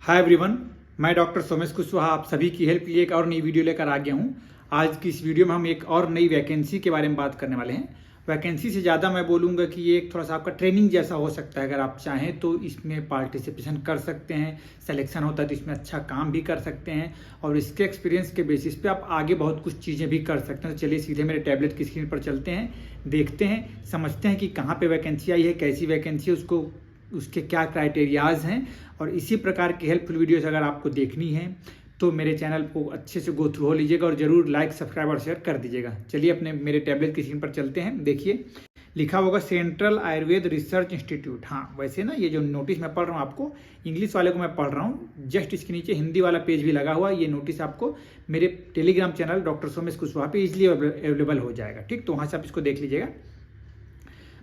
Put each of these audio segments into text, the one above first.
Hi everyone, मैं doctor Somesh Kushwaha आप सभी की हेल्प के लिए एक और नई वीडियो लेकर आ गया हूँ। आज की इस वीडियो में हम एक और नई वैकेंसी के बारे में बात करने वाले हैं। वैकेंसी से ज़्यादा मैं बोलूँगा कि ये एक थोड़ा सा आपका ट्रेनिंग जैसा हो सकता है। अगर आप चाहें तो इसमें पार्टिसिपेशन कर सकते हैं, सिलेक्शन होता है तो इसमें अच्छा काम भी कर सकते हैं और इसके एक्सपीरियंस के बेसिस पे आप आगे बहुत कुछ चीज़ें भी कर सकते हैं। तो चलिए सीधे मेरे टैबलेट की स्क्रीन पर चलते हैं, देखते हैं, समझते हैं कि कहाँ पर वैकेंसी आई है, कैसी वैकेंसी है, उसके क्या क्राइटेरियाज हैं। और इसी प्रकार की हेल्पफुल वीडियोस अगर आपको देखनी है तो मेरे चैनल को अच्छे से गो थ्रू हो लीजिएगा और ज़रूर लाइक, सब्सक्राइब और शेयर कर दीजिएगा। चलिए अपने मेरे टैबलेट की स्क्रीन पर चलते हैं। देखिए लिखा होगा सेंट्रल आयुर्वेद रिसर्च इंस्टीट्यूट। हाँ, वैसे ना ये जो नोटिस मैं पढ़ रहा हूँ आपको, इंग्लिश वाले को मैं पढ़ रहा हूँ, जस्ट इसके नीचे हिंदी वाला पेज भी लगा हुआ है। ये नोटिस आपको मेरे Telegram channel doctor Somesh Kushwaha पे इजीली अवेलेबल हो जाएगा। ठीक, तो वहाँ से आप इसको देख लीजिएगा।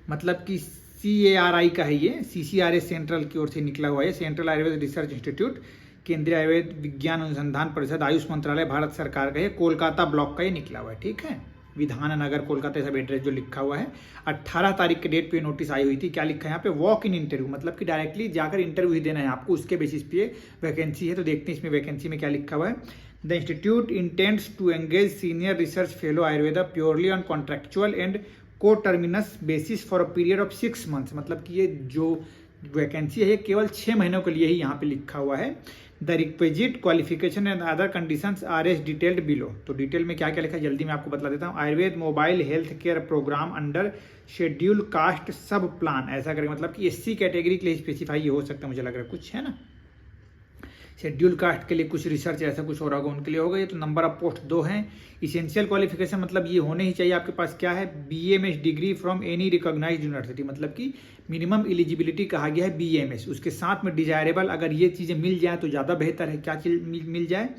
मतलब कि CARI का है, ये CCRA सेंट्रल की ओर से निकला हुआ है। सेंट्रल आयुर्वेद रिसर्च इंस्टीट्यूट, केंद्रीय आयुर्वेद विज्ञान अनुसंधान परिषद, आयुष मंत्रालय, भारत सरकार का है। कोलकाता ब्लॉक का ये निकला हुआ है। ठीक है, विधान नगर कोलकाता सब एड्रेस जो लिखा हुआ है। 18 तारीख के डेट पे नोटिस आई हुई थी। क्या लिखा है यहाँ पे? वॉक इन इंटरव्यू, मतलब कि डायरेक्टली जाकर इंटरव्यू ही देना है आपको, उसके बेसिस पे वैकेंसी है। तो देखते हैं इसमें वैकेंसी में क्या लिखा हुआ है। The institute intends to engage senior research fellow Ayurveda purely on contractual and को terminus basis for a period of 6 months. मतलब कि ये जो वैकेंसी है ये केवल 6 महीनों के लिए ही यहाँ पे लिखा हुआ है। The requisite qualification and other conditions are as detailed below. तो डिटेल में क्या क्या लिखा है जल्दी मैं आपको बता देता हूँ। Ayurveda mobile health care programme under schedule caste sub plan, ऐसा करके मतलब कि SC कैटेगरी के लिए स्पेसिफाई हो सकता है, मुझे लग रहा है कुछ है ना, शेड्यूल कास्ट के लिए कुछ रिसर्च ऐसा कुछ हो रहा होगा, उनके लिए होगा ये। तो नंबर ऑफ पोस्ट 2 हैं। इसेंशियल क्वालिफिकेशन मतलब ये होने ही चाहिए आपके पास क्या है, BMS degree from any recognised university. मतलब कि मिनिमम एलिजिबिलिटी कहा गया है BMS। उसके साथ में डिजायरेबल अगर ये चीज़ें मिल जाए तो ज़्यादा बेहतर है। क्या चीज़ मिल जाए?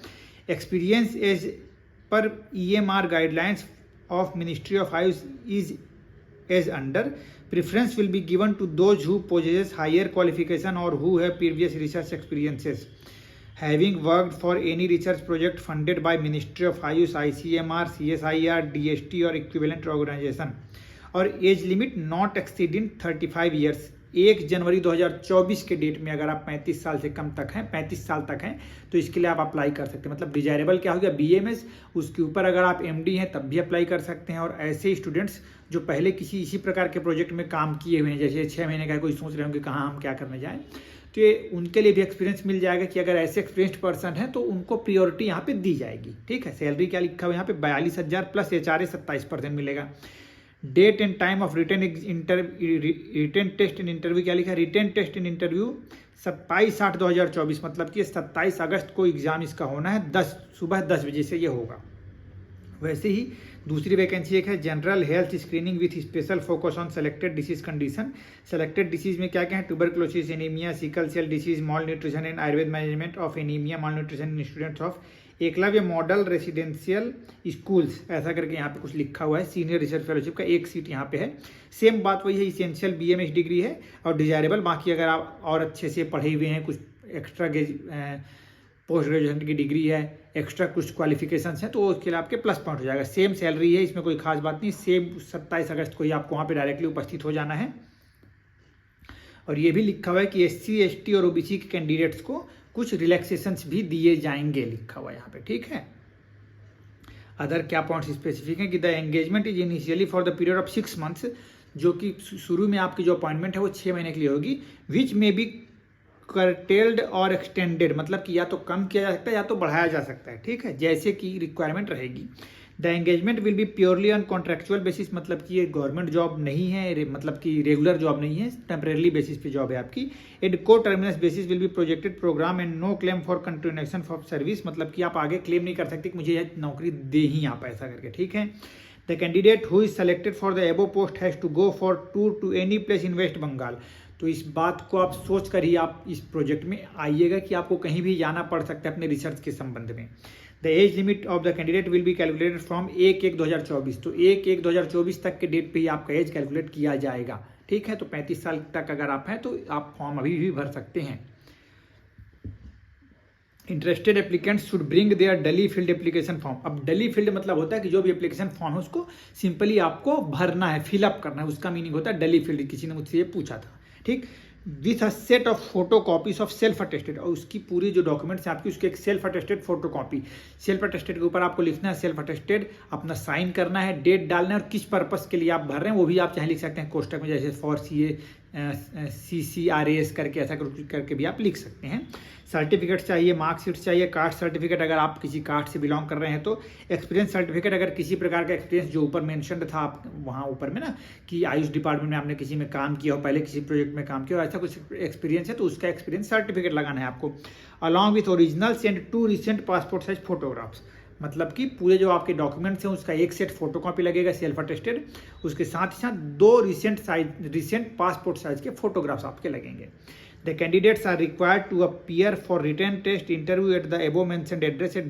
Experience as per EMR guidelines of ministry of AYUSH is as under. Preference will be given to those who possess higher qualification or who have previous research experiences, having worked for any research project funded by Ministry of Ayush, ICMR, CSIR, DST or equivalent organization, और age limit not exceeding 35 years. 1 जनवरी 2024 के date में अगर आप 35 साल से कम तक हैं, 35 साल तक हैं, तो इसके लिए आप अप्लाई कर सकते हैं। मतलब डिजायरेबल क्या हो गया, BMS, उसके ऊपर अगर आप MD हैं तब भी अप्लाई कर सकते हैं। और ऐसे स्टूडेंट्स जो पहले किसी इसी प्रकार के प्रोजेक्ट में काम किए हुए हैं, जैसे 6 महीने का कोई सोच रहे होंगे कहाँ हम क्या करने जाएँ, तो ये उनके लिए भी एक्सपीरियंस मिल जाएगा कि अगर ऐसे एक्सपीरियंस्ड पर्सन है तो उनको प्रियोरिटी यहाँ पे दी जाएगी। ठीक है, सैलरी क्या लिखा हुआ है यहाँ पे 42,000 प्लस HRA 27% मिलेगा। Date and time of written test and interview क्या लिखा है, रिटर्न टेस्ट एंड इंटरव्यू 27/8/2024, मतलब कि 27 अगस्त को एग्जाम इसका होना है, सुबह 10 बजे से ये होगा। वैसे ही दूसरी वैकेंसी एक है general health screening with special focus on selected disease condition. Selected disease में क्या क्या है, tuberculosis, anaemia, sickle cell disease, malnutrition and Ayurveda management of anaemia, malnutrition in students of Eklavya model residential schools, ऐसा करके यहाँ पे कुछ लिखा हुआ है। सीनियर रिसर्च फेलोशिप का 1 सीट यहाँ पे है। सेम बात वही है, इसेंशियल BMS डिग्री है और डिजायरेबल बाकी अगर आप और अच्छे से पढ़े हुए हैं, कुछ एक्स्ट्रा पोस्ट ग्रेजुएशन की डिग्री है, एक्स्ट्रा कुछ क्वालिफिकेशंस हैं, तो उसके लिए आपके प्लस पॉइंट हो जाएगा। सेम सैलरी है, इसमें कोई खास बात नहीं। सेम 27 अगस्त को ही आपको वहाँ पे डायरेक्टली उपस्थित हो जाना है। और ये भी लिखा हुआ है कि SC, ST और OBC के कैंडिडेट्स को कुछ रिलैक्सेशंस भी दिए जाएंगे, लिखा हुआ है यहाँ पे। ठीक है, अदर क्या पॉइंट्स स्पेसिफिक है कि the engagement is initially for the period of 6 months, जो कि शुरू में आपकी जो अपॉइंटमेंट है वो 6 महीने के लिए होगी। विच मे बी कर्टेल्ड और एक्सटेंडेड, मतलब कि या तो कम किया जा सकता है या तो बढ़ाया जा सकता है। ठीक है, जैसे कि रिक्वायरमेंट रहेगी। The engagement will be purely on contractual basis, मतलब कि ये गवर्नमेंट जॉब नहीं है, मतलब कि रेगुलर जॉब नहीं है, टेम्परेरी बेसिस पे जॉब है आपकी। एंड को terminus basis will be projected programme and no claim for continuation of service, मतलब कि आप आगे क्लेम नहीं कर सकते कि मुझे यह नौकरी दे ही आप ऐसा करके। ठीक है, the candidate who is selected for the above post has to go for tour to any place in West Bengal. तो इस बात को आप सोच कर ही आप इस प्रोजेक्ट में आइएगा कि आपको कहीं भी जाना पड़ सकता है अपने रिसर्च के संबंध में। The age limit of the candidate will be calculated from 1/1/2024, तो 1/1/2024 तक के डेट पे ही आपका एज कैलकुलेट किया जाएगा। ठीक है, तो 35 साल तक अगर आप हैं तो आप फॉर्म अभी भी भर सकते हैं। Interested applicants should bring their डली फील्ड एप्लीकेशन फॉर्म। अब डली फील्ड मतलब होता है कि जो भी एप्लीकेशन फॉर्म है उसको सिंपली आपको भरना है, फिलअप करना है, उसका मीनिंग होता है डली फील्ड। किसी ने मुझसे ये पूछा था। ठीक, with a set of photo copies of self attested, और उसकी पूरी जो डॉक्यूमेंट्स हैं आपकी उसके एक self attested photo copy. Self attested के ऊपर आपको लिखना है सेल्फ अटेस्टेड, अपना साइन करना है, डेट डालना है और किस पर्पस के लिए आप भर रहे हैं वो भी आप चाहे लिख सकते हैं कोष्टक में, जैसे फॉर CCRAS करके ऐसा करके भी आप लिख सकते हैं। सर्टिफिकेट चाहिए, मार्कशीट चाहिए, कास्ट सर्टिफिकेट अगर आप किसी कास्ट से बिलोंग कर रहे हैं तो, एक्सपीरियंस सर्टिफिकेट अगर किसी प्रकार का एक्सपीरियंस जो ऊपर मेंशन था आप वहाँ ऊपर में ना कि आयुष डिपार्टमेंट में आपने किसी में काम किया हो, पहले किसी प्रोजेक्ट में काम किया हो, ऐसा कुछ एक्सपीरियंस है तो उसका एक्सपीरियंस सर्टिफिकेट लगाना है आपको। Along with originals and 2 recent passport size photographs, मतलब कि पूरे जो आपके डॉक्यूमेंट्स हैं उसका एक सेट फोटोकॉपी लगेगा सेल्फ अटेस्टेड, उसके साथ ही साथ 2 रिसेंट पासपोर्ट साइज के फोटोग्राफ्स आपके लगेंगे। The candidates are required to appear for written test interview at the above mentioned address at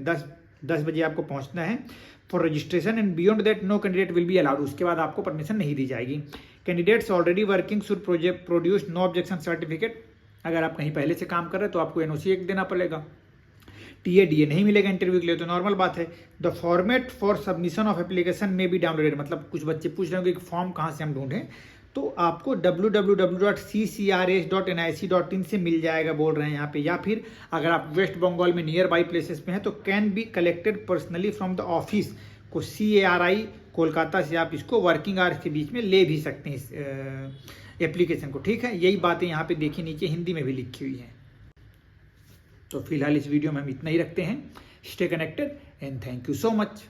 10 बजे आपको पहुंचना है for registration, and beyond that no candidate will be allowed, उसके बाद आपको परमिशन नहीं दी जाएगी। Candidates already working should produce no objection certificate, अगर आप कहीं पहले से काम कर रहे हैं तो आपको NOC एक देना पड़ेगा। TADA नहीं मिलेगा इंटरव्यू के लिए तो नॉर्मल बात है। The format for submission of application में बी डाउनलोडेड, मतलब कुछ बच्चे पूछ रहे होंगे कि फॉर्म कहाँ से हम ढूंढें, तो आपको www.ccras.nic.in से मिल जाएगा बोल रहे हैं यहाँ पे, या फिर अगर आप वेस्ट बंगाल में नियर बाई प्लेसेस में हैं तो can be collected personally from the office को CARI कोलकाता से आप इसको वर्किंग आवर्स के बीच में ले भी सकते हैं इस एप्लीकेशन को, ठीक है। यही बातें यहाँ पे देखिए नीचे हिंदी में भी लिखी हुई हैं। तो फिलहाल इस वीडियो में हम इतना ही रखते हैं। Stay connected and thank you so much.